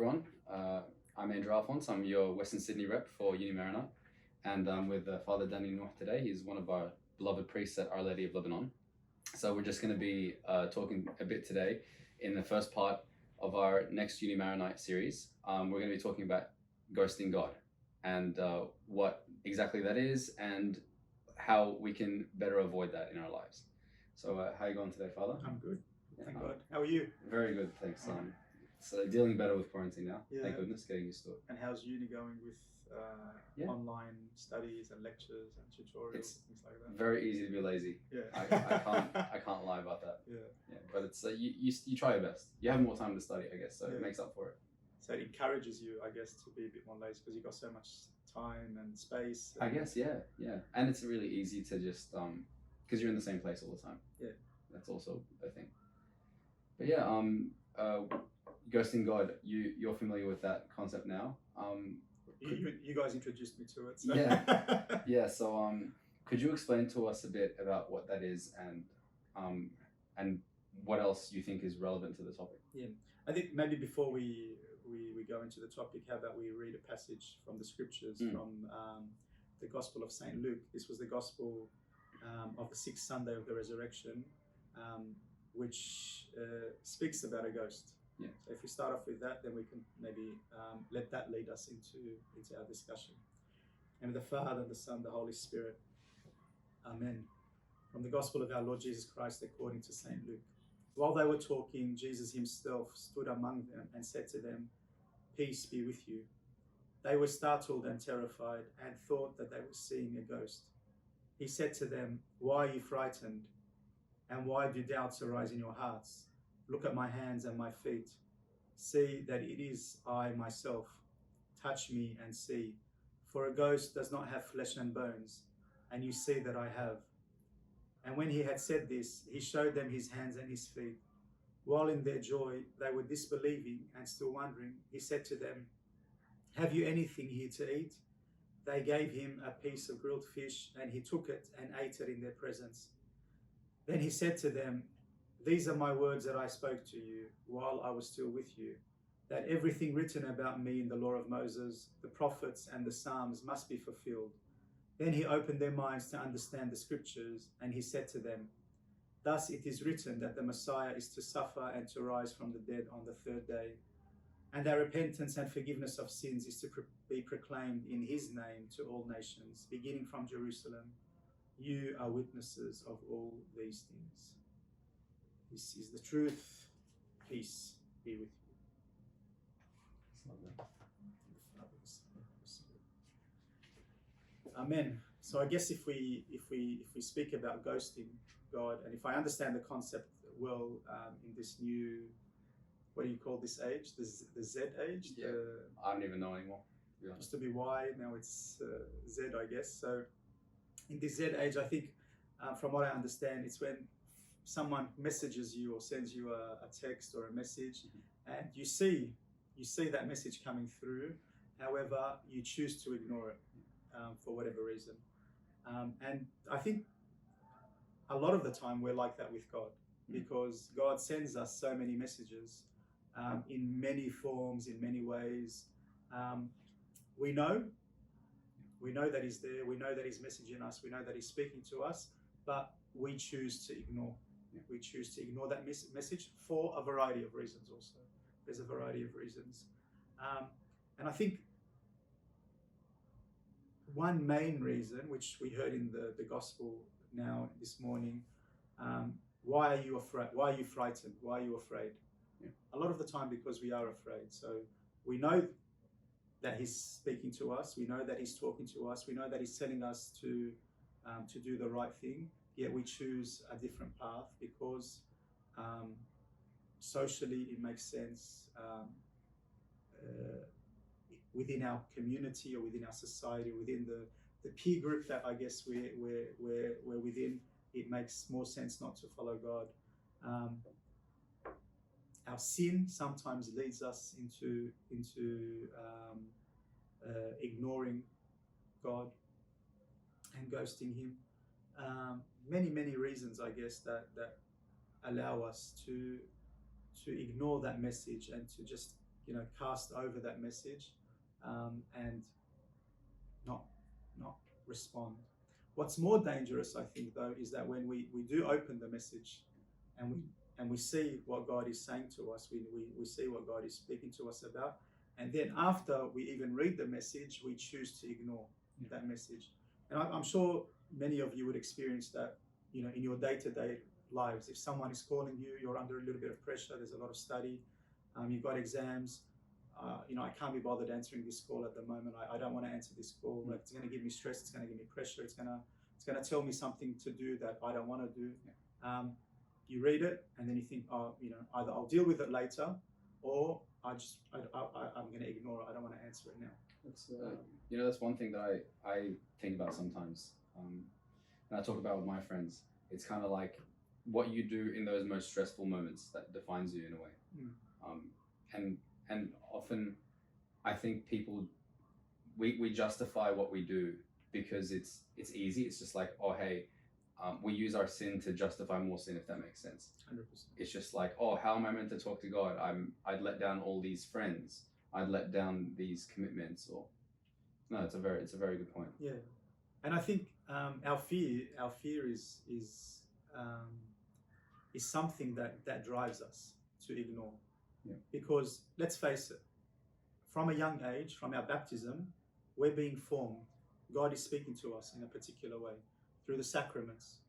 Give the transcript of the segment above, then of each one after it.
everyone. I'm Andrew Alphonse. I'm your Western Sydney rep for Uni Mariner, and I'm with Father Danny North today. He's one of our beloved priests at Our Lady of Lebanon. So we're just going to be talking a bit today in the first part of our next Uni Marinite series. We're going to be talking about ghosting God and what exactly that is and how we can better avoid that in our lives. So how are you going today, Father? I'm good. Yeah, Thank God. How are you? Very good, thanks. So dealing better with quarantine now. Yeah. Thank goodness, getting used to it. And how's uni going with online studies and lectures and tutorials It's and things like that? Very easy to be lazy. Yeah. I can't lie about that. Yeah. Yeah, but it's you try your best. You have more time to study, I guess, so it makes up for it. So it encourages you, I guess, to be a bit more lazy because you've got so much time and space. I guess, yeah, and it's really easy to just because you're in the same place all the time. Yeah, that's also a thing. But yeah, ghosting God, you're familiar with that concept now. You guys introduced me to it. So. Yeah. So could you explain to us a bit about what that is and what else you think is relevant to the topic? Yeah, I think maybe before we go into the topic, how about we read a passage from the scriptures from the Gospel of Saint Luke. This was the Gospel of the sixth Sunday of the Resurrection, which speaks about a ghost. Yeah. So if we start off with that, then we can maybe let that lead us into our discussion. And the Father, the Son, the Holy Spirit. Amen. From the Gospel of our Lord Jesus Christ according to Saint Luke. While they were talking, Jesus himself stood among them and said to them, "Peace be with you." They were startled and terrified and thought that they were seeing a ghost. He said to them, "Why are you frightened? And why do doubts arise in your hearts? Look at my hands and my feet. See that it is I myself. Touch me and see. For a ghost does not have flesh and bones, and you see that I have." And when he had said this, he showed them his hands and his feet. While in their joy they were disbelieving and still wondering, he said to them, "Have you anything here to eat?" They gave him a piece of grilled fish, and he took it and ate it in their presence. Then he said to them, "These are my words that I spoke to you while I was still with you, that everything written about me in the law of Moses, the prophets, and the Psalms must be fulfilled." Then he opened their minds to understand the scriptures, and he said to them, "Thus it is written that the Messiah is to suffer and to rise from the dead on the third day, and that repentance and forgiveness of sins is to be proclaimed in his name to all nations, beginning from Jerusalem. You are witnesses of all these things." This is the truth. Peace be with you. Amen. So I guess if we speak about ghosting God, and if I understand the concept well in this new, what do you call this age? The Z age? Yeah. I don't even know anymore. It used to be Y, now it's Z, I guess. So in this Z age, I think from what I understand, it's when someone messages you or sends you a text or a message, and you see that message coming through. However, you choose to ignore it for whatever reason. And I think a lot of the time we're like that with God, because God sends us so many messages in many forms, in many ways. We know that he's there, we know that he's messaging us, we know that he's speaking to us, but we choose to ignore. We choose to ignore that message for a variety of reasons also. There's a variety of reasons. And I think one main reason, which we heard in the gospel now this morning, why are you afraid? Why are you frightened? Why are you afraid? Yeah. A lot of the time because we are afraid. So we know that he's speaking to us. We know that he's talking to us. We know that he's telling us to do the right thing. Yet we choose a different path because socially it makes sense. Within our community or within our society, within the peer group that I guess we're within, it makes more sense not to follow God. Our sin sometimes leads us into ignoring God and ghosting him. Many reasons, I guess, that allow us to ignore that message and to just cast over that message, and not respond. What's more dangerous, I think, though, is that when we do open the message and we see what God is saying to us, we see what God is speaking to us about, and then after we even read the message, we choose to ignore that message. And I'm sure many of you would experience that, in your day-to-day lives. If someone is calling you, you're under a little bit of pressure, there's a lot of study, you've got exams, I can't be bothered answering this call at the moment. I don't want to answer this call. Like, it's going to give me stress. It's going to give me pressure. It's going to tell me something to do that I don't want to do. You read it and then you think, either I'll deal with it later, or I'm going to ignore it. I don't want to answer it now. That's one thing that I think about sometimes, and I talk about with my friends. It's kind of like what you do in those most stressful moments that defines you in a way. And often I think people, we justify what we do because it's easy. It's just like, oh, hey, we use our sin to justify more sin, if that makes sense. 100%. It's just like, oh, how am I meant to talk to God? I'd let down all these friends. I'd let down these commitments. Or no, it's a very good point. Yeah, and I think our fear is something that drives us to ignore. Yeah. Because let's face it, from a young age, from our baptism, we're being formed. God is speaking to us in a particular way through the sacraments,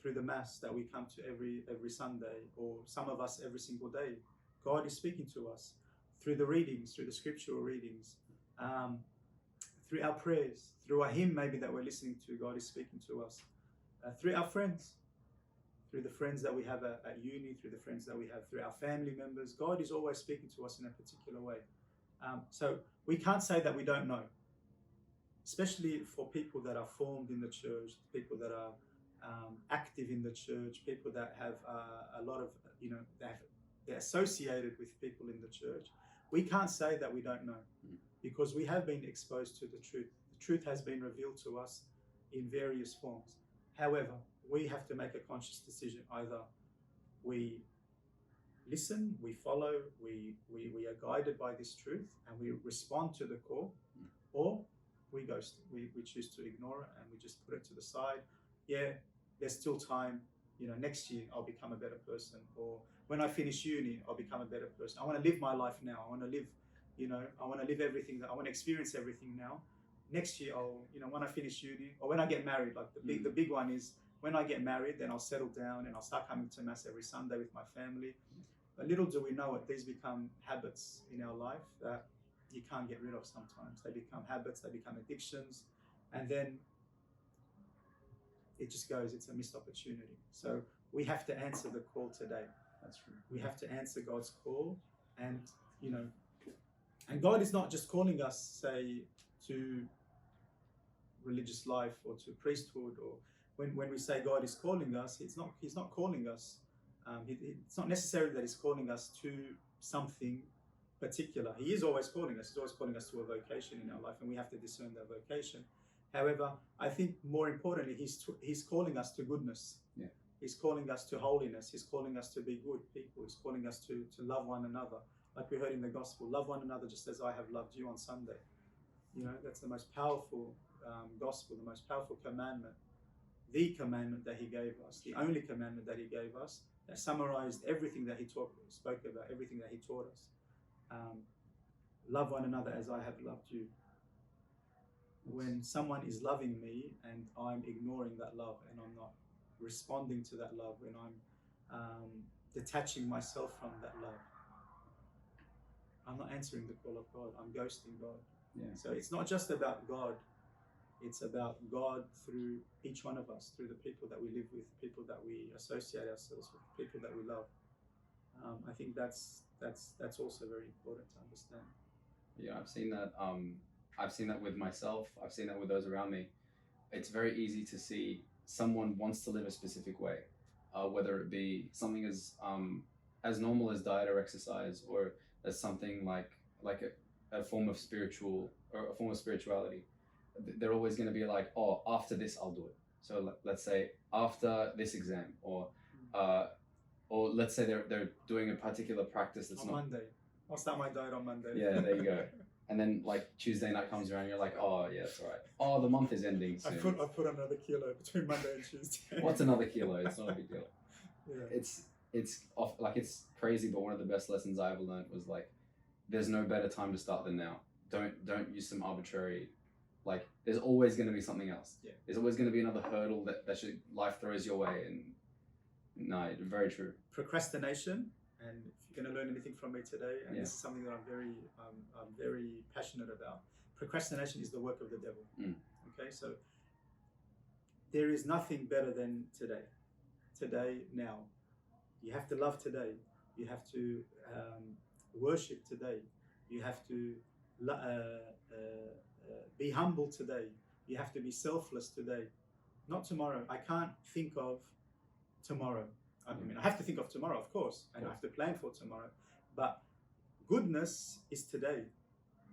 through the mass that we come to every Sunday, or some of us every single day. God is speaking to us through the readings, through the scriptural readings, through our prayers, through a hymn maybe that we're listening to. God is speaking to us through our friends. Through the friends that we have at uni, through the friends that we have through our family members. God is always speaking to us in a particular way. So we can't say that we don't know, especially for people that are formed in the church, people that are active in the church, people that have a lot of, they're associated with people in the church. We can't say that we don't know, because we have been exposed to the truth. The truth has been revealed to us in various forms. However, we have to make a conscious decision. Either we listen, we follow, we are guided by this truth and we respond to the call, or we ghost it. We choose to ignore it and we just put it to the side. Yeah, there's still time. Next year I'll become a better person, or when I finish uni, I'll become a better person. I want to live my life now. I want to live, I want to live everything I want to experience everything now. Next year when I finish uni, or when I get married, like the big one is, when I get married, then I'll settle down and I'll start coming to mass every Sunday with my family. But little do we know it, these become habits in our life that you can't get rid of sometimes. They become habits, they become addictions, and then it just goes, it's a missed opportunity. So we have to answer the call today. That's true. We have to answer God's call, and and God is not just calling us, say, to religious life or to priesthood, or when we say God is calling us, He's not calling us. It's not necessarily that He's calling us to something particular. He is always calling us. He's always calling us to a vocation in our life, and we have to discern that vocation. However, I think more importantly, He's calling us to goodness. Yeah. He's calling us to holiness. He's calling us to be good people. He's calling us to love one another. Like we heard in the gospel, love one another just as I have loved you on Sunday. That's the most powerful gospel, the most powerful commandment, the commandment that He gave us, the only commandment that He gave us, that summarized everything that He spoke about, everything that He taught us. Love one another as I have loved you. When someone is loving me and I'm ignoring that love and I'm not responding to that love, when I'm detaching myself from that love, I'm not answering the call of God. I'm ghosting God. Yeah. So it's not just about God. It's about God through each one of us, through the people that we live with, people that we associate ourselves with, people that we love. I think that's also very important to understand. Yeah, I've seen that. I've seen that with myself. I've seen that with those around me. It's very easy to see someone wants to live a specific way, whether it be something as normal as diet or exercise, or as something like a form of spiritual or a form of spirituality. They're always going to be like, oh, after this I'll do it. So let's say after this exam, or let's say they're doing a particular practice that's on not Monday. I'll start my diet on Monday. Yeah, there you go. And then like Tuesday night comes around, you're like, oh yeah, it's all right. Oh, the month is ending soon. I put another kilo between Monday and Tuesday. What's another kilo? It's not a big deal. Yeah. It's off, like it's crazy, but one of the best lessons I ever learned was like, there's no better time to start than now. Don't use some arbitrary, like there's always going to be something else. Yeah. There's always going to be another hurdle that life throws your way, and no, very true. Procrastination, and if you're going to learn anything from me today, and Yeah. this is something that I'm very passionate about. Procrastination is the work of the devil. Okay, so there is nothing better than today. Today, now. You have to love today. You have to worship today. You have to be humble today. You have to be selfless today. Not tomorrow. I can't think of tomorrow. I mean, I have to think of tomorrow, of course, and I have to plan for tomorrow. But goodness is today.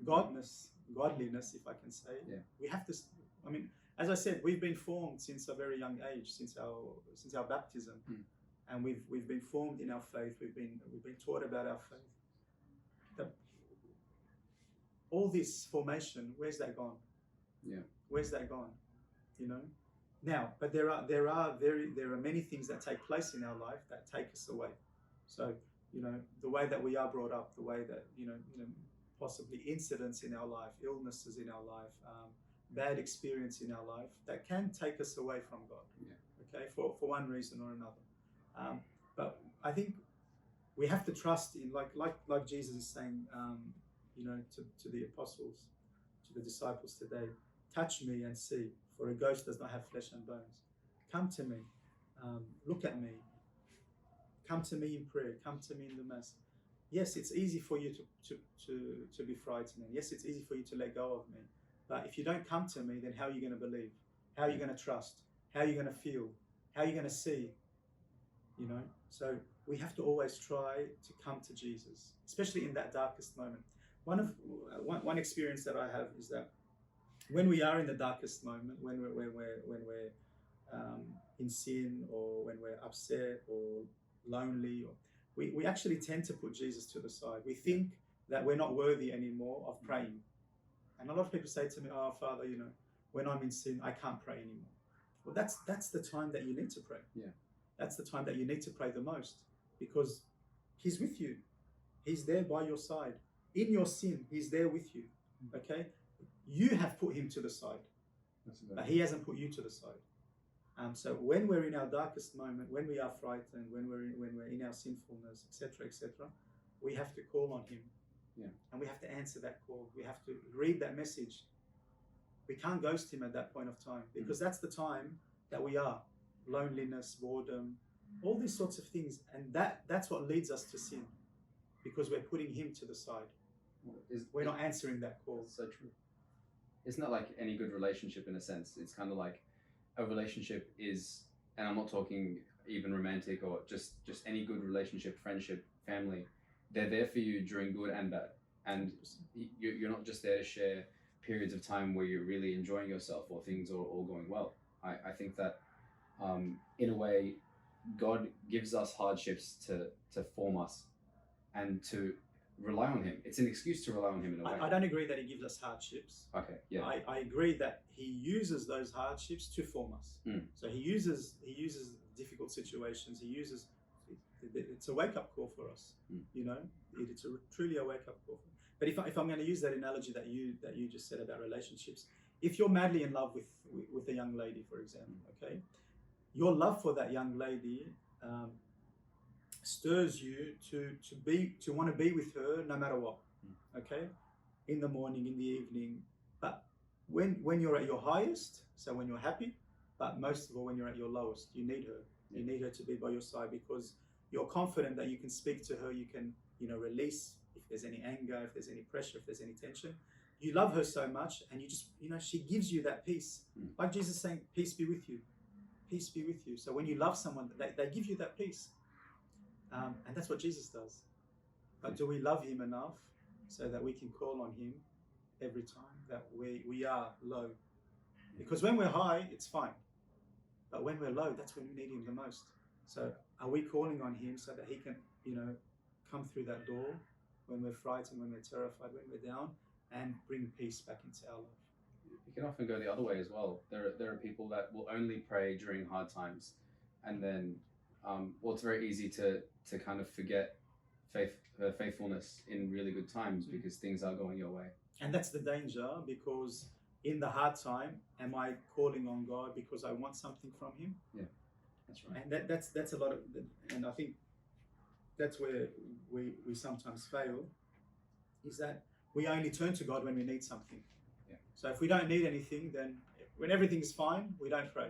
Godliness, if I can say. Yeah. We have to. I mean, as I said, we've been formed since a very young age, since our baptism, and we've been formed in our faith. We've been taught about our faith. All this formation, where's that gone? Yeah. Where's that gone? You know. Now, but there are many things that take place in our life that take us away. So, you know, the way that we are brought up, the way that you know, possibly incidents in our life, illnesses in our life, bad experience in our life that can take us away from God. Yeah. Okay, for one reason or another. But I think we have to trust in, like Jesus is saying, you know, to the apostles, to the disciples today. Touch me and see, for a ghost does not have flesh and bones. Come to me, look at me. Come to me in prayer. Come to me in the mass. Yes, it's easy for you to be frightened. Yes, it's easy for you to let go of me. But if you don't come to me, then how are you going to believe? How are you going to trust? How are you going to feel? How are you going to see? You know, so we have to always try to come to Jesus, especially in that darkest moment. One experience that I have is that when we are in the darkest moment, when we're in sin, or when we're upset or lonely, or we actually tend to put Jesus to the side. We think that we're not worthy anymore of praying. And a lot of people say to me, "Oh, Father, you know, when I'm in sin, I can't pray anymore." Well, that's the time that you need to pray. Yeah. That's the time that you need to pray the most, because He's with you. He's there by your side. In your sin, He's there with you. Okay? You have put Him to the side, but He hasn't put you to the side. So when we're in our darkest moment, when we are frightened, when we're in our sinfulness, etc., we have to call on Him. Yeah. And we have to answer that call. We have to read that message. We can't ghost Him at that point of time, because that's the time that we are. Loneliness, boredom, all these sorts of things. And that's what leads us to sin, because we're putting Him to the side. We're not answering that call. So true. It's not like any good relationship in a sense. It's kind of like a relationship is, and I'm not talking even romantic or just any good relationship, friendship, family. They're there for you during good and bad. And you're not just there to share periods of time where you're really enjoying yourself or things are all going well. I think that in a way, God gives us hardships to form us and to rely on Him. It's an excuse to rely on Him in a way. I don't agree that He gives us hardships. Okay, yeah. I agree that He uses those hardships to form us. So He uses difficult situations. It's a wake-up call for us. You know, it's truly a wake-up call. But if I'm going to use that analogy that you just said about relationships, if you're madly in love with a young lady, for example, okay, your love for that young lady stirs you to want to be with her no matter what. Okay, in the morning, in the evening, but when you're at your highest, so when you're happy, but most of all when you're at your lowest, you need her. You need her to be by your side, because you're confident that you can speak to her. You can, you know, release if there's any anger, if there's any pressure, if there's any tension. You love her so much, and you just, you know, she gives you that peace. Like Jesus saying, "Peace be with you." Peace be with you. So when you love someone, they give you that peace. And that's what Jesus does. But do we love Him enough so that we can call on Him every time that we are low? Because when we're high, it's fine. But when we're low, that's when we need Him the most. So are we calling on Him so that He can, you know, come through that door when we're frightened, when we're terrified, when we're down, and bring peace back into our life. You can often go the other way as well. There are people that will only pray during hard times, and then, well, it's very easy to kind of forget faithfulness in really good times because things are going your way. And that's the danger, because in the hard time, am I calling on God because I want something from Him? Yeah, that's right. And that's a lot of, and I think that's where we sometimes fail, is that we only turn to God when we need something. Yeah. So if we don't need anything, then when everything is fine, we don't pray.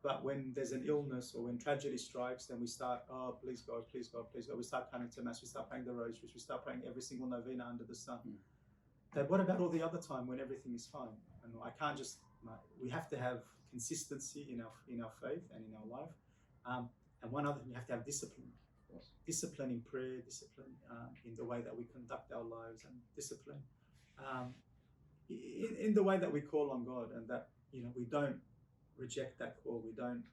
But when there's an illness or when tragedy strikes, then we start, oh, please God, please God, please God. We start coming to Mass, we start praying the rosaries, we start praying every single novena under the sun. But what about all the other time when everything is fine? And I can't just, we have to have consistency in our faith and in our life. And one other thing, we have to have discipline. Discipline in prayer, discipline in the way that we conduct our lives, and discipline in the way that we call on God, and that, we don't reject that call. We don't,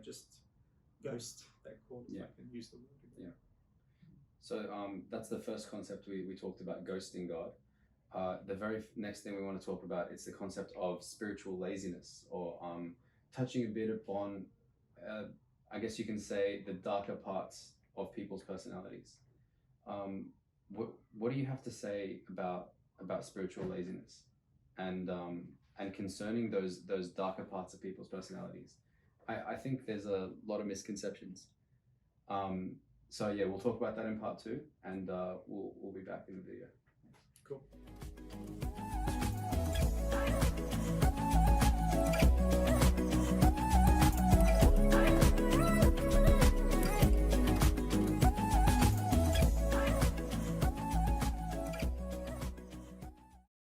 just ghost that call, if I can use the word again. Yeah. So that's the first concept we talked about, ghosting God. The very next thing we want to talk about is the concept of spiritual laziness, or touching a bit upon, I guess you can say, the darker parts of people's personalities. What do you have to say about spiritual laziness and concerning those darker parts of people's personalities? I think there's a lot of misconceptions. So yeah, we'll talk about that in part 2, and we'll be back in the video. Cool.